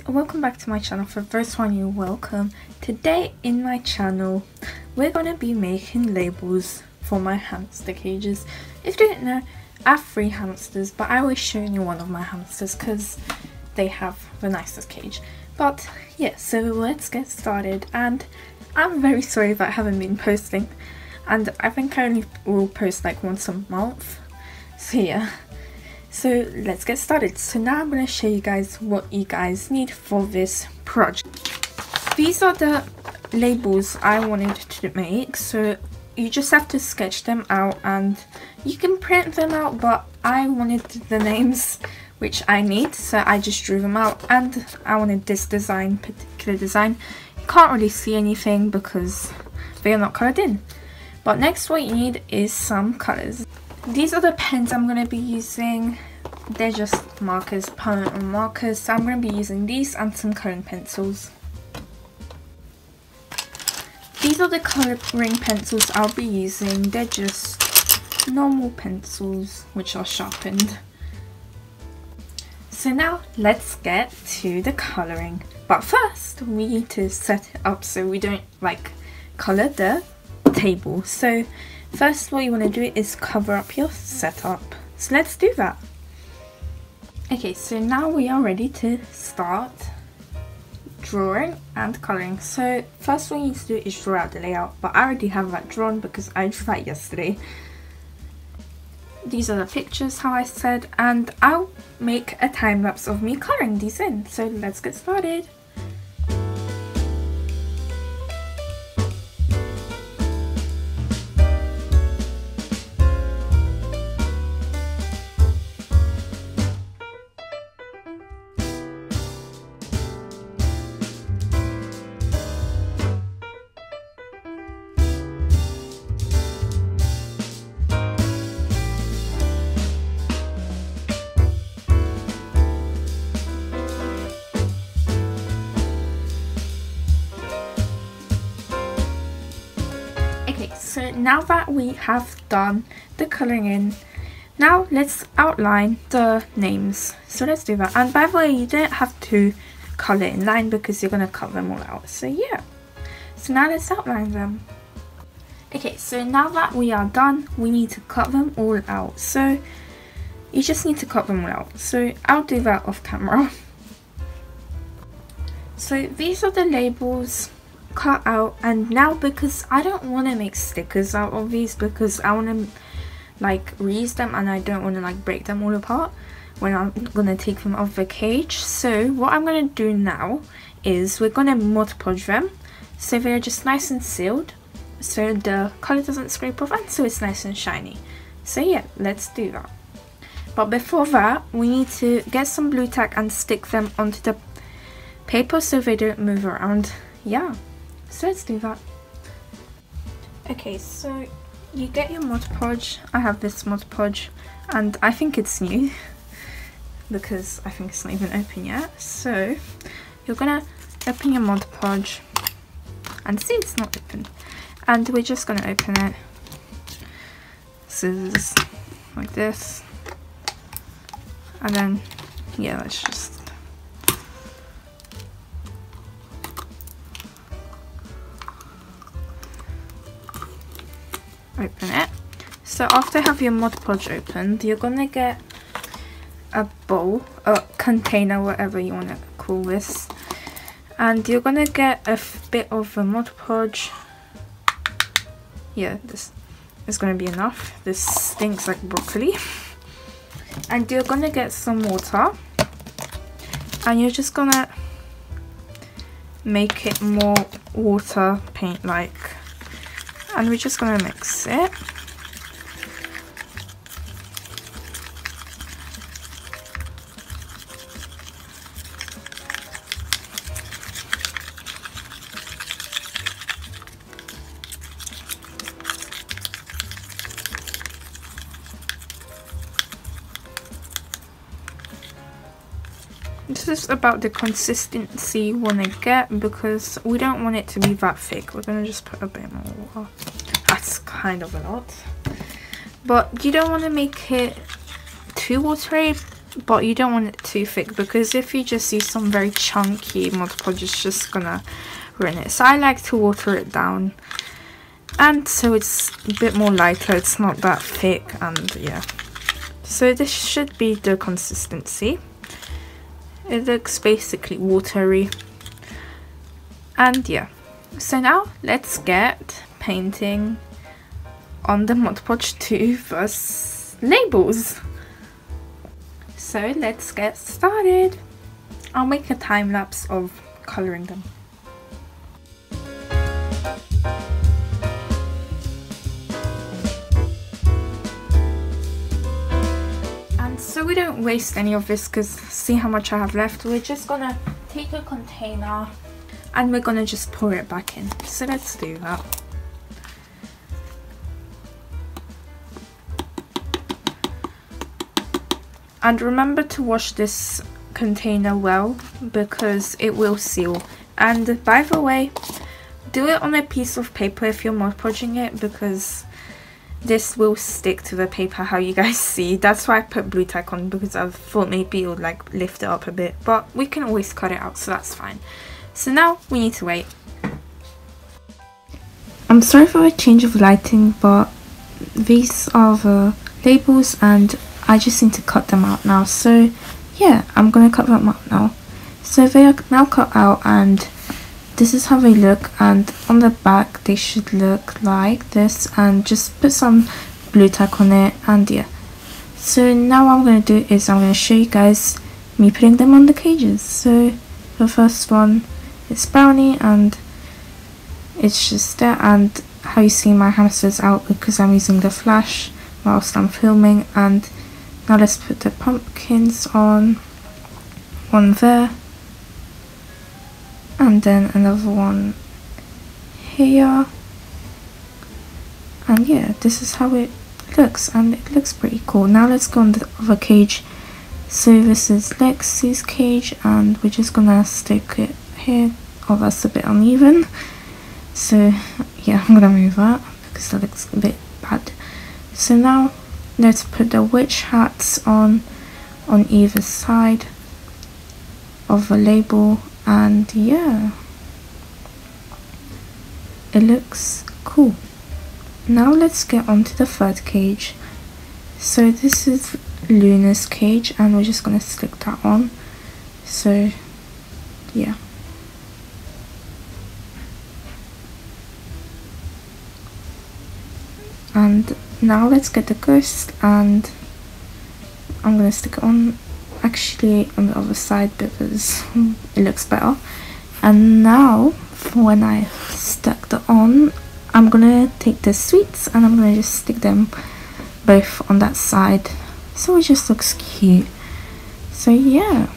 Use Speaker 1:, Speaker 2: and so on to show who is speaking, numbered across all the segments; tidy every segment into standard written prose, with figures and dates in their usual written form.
Speaker 1: Welcome back to my channel. For the first one, you're welcome. Today in my channel we're gonna be making labels for my hamster cages. If you didn't know, I have 3 hamsters, but I always show you one of my hamsters because they have the nicest cage. But yeah, so let's get started. And I'm very sorry that I haven't been posting, and I think I only will post like once a month, so yeah. So let's get started. So now I'm going to show you guys what you guys need for this project. These are the labels I wanted to make. So you just have to sketch them out and you can print them out, but I wanted the names which I need, so I just drew them out, and I wanted this particular design. You can't really see anything because they are not coloured in. But next what you need is some colours. These are the pens I'm going to be using. They're just markers, permanent markers. So I'm going to be using these and some colouring pencils. These are the colouring pencils I'll be using. They're just normal pencils which are sharpened. So now let's get to the colouring. But first we need to set it up so we don't like colour the table. So first what you want to do is cover up your setup. So let's do that. Okay, so now we are ready to start drawing and colouring. So first what you need to do is draw out the layout, but I already have that drawn because I drew that yesterday. These are the pictures, how I said, and I'll make a time lapse of me colouring these in. So let's get started. So now that we have done the colouring in, now let's outline the names. So let's do that. And by the way, you don't have to colour in line because you're going to cut them all out. So yeah. So now let's outline them. Okay, so now that we are done, we need to cut them all out. So you just need to cut them all out. So I'll do that off camera. So these are the labels cut out, and now because I don't want to make stickers out of these because I want to like reuse them and I don't want to like break them all apart when I'm going to take them off the cage. So what I'm going to do now is we're going to Mod Podge them so they're just nice and sealed so the colour doesn't scrape off and so it's nice and shiny. So yeah, let's do that. But before that we need to get some blue tack and stick them onto the paper so they don't move around. Yeah. So let's do that. Okay, so you get your Mod Podge. I have this Mod Podge and I think it's new because I think it's not even open yet. So you're gonna open your Mod Podge and see it's not open. And we're just gonna open it. Scissors like this. And then yeah, let's just open it. So after you have your Mod Podge opened, you're gonna get a bowl, a container, whatever you want to call this, and you're gonna get a bit of the Mod Podge. Yeah, this is gonna be enough. This stinks like broccoli. And you're gonna get some water and you're just gonna make it more water paint like. And we're just going to mix it. This is about the consistency we want to get because we don't want it to be that thick. We're going to just put a bit more water. That's kind of a lot. But you don't want to make it too watery, but you don't want it too thick, because if you just use some very chunky Mod Podge, it's just gonna ruin it. So I like to water it down, and so it's a bit more lighter, it's not that thick, and yeah. So this should be the consistency. It looks basically watery, and yeah. So now let's get painting on the Mod Podge 2 first labels. So let's get started. I'll make a time lapse of colouring them. And so we don't waste any of this, because see how much I have left. We're just gonna take a container and we're gonna just pour it back in. So let's do that. And remember to wash this container well, because it will seal. And by the way, do it on a piece of paper if you're Mod Podging it, because this will stick to the paper, how you guys see. That's why I put blue tack on, because I thought maybe it would like lift it up a bit, but we can always cut it out, so that's fine. So now we need to wait. I'm sorry for a change of lighting, but these are the labels and I just need to cut them out now. So yeah, I'm gonna cut them out now. So they are now cut out, and this is how they look, and on the back they should look like this, and just put some blue tack on it, and yeah. So now what I'm gonna do is I'm gonna show you guys me putting them on the cages. So the first one is Brownie, and it's just there, and how you see my hamster's out because I'm using the flash whilst I'm filming. And now let's put the pumpkins on, one there, and then another one here, and yeah, this is how it looks, and it looks pretty cool. Now let's go on the other cage. So this is Lexi's cage, and we're just gonna stick it here. Oh, that's a bit uneven, so yeah, I'm gonna move that because that looks a bit bad. So now let's put the witch hats on either side of the label, and yeah, it looks cool. Now let's get on to the third cage. So this is Luna's cage, and we're just gonna stick that on. So yeah. And now let's get the ghost, and I'm gonna stick it on actually on the other side because it looks better. And now for when I stuck that on, I'm gonna take the sweets and I'm gonna just stick them both on that side, so it just looks cute. So yeah,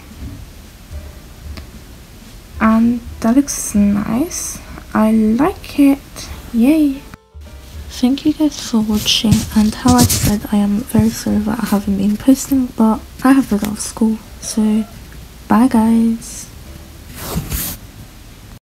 Speaker 1: and that looks nice. I like it. Yay. Thank you guys for watching, and how I said, I am very sorry that I haven't been posting, but I have a lot of school, so bye guys.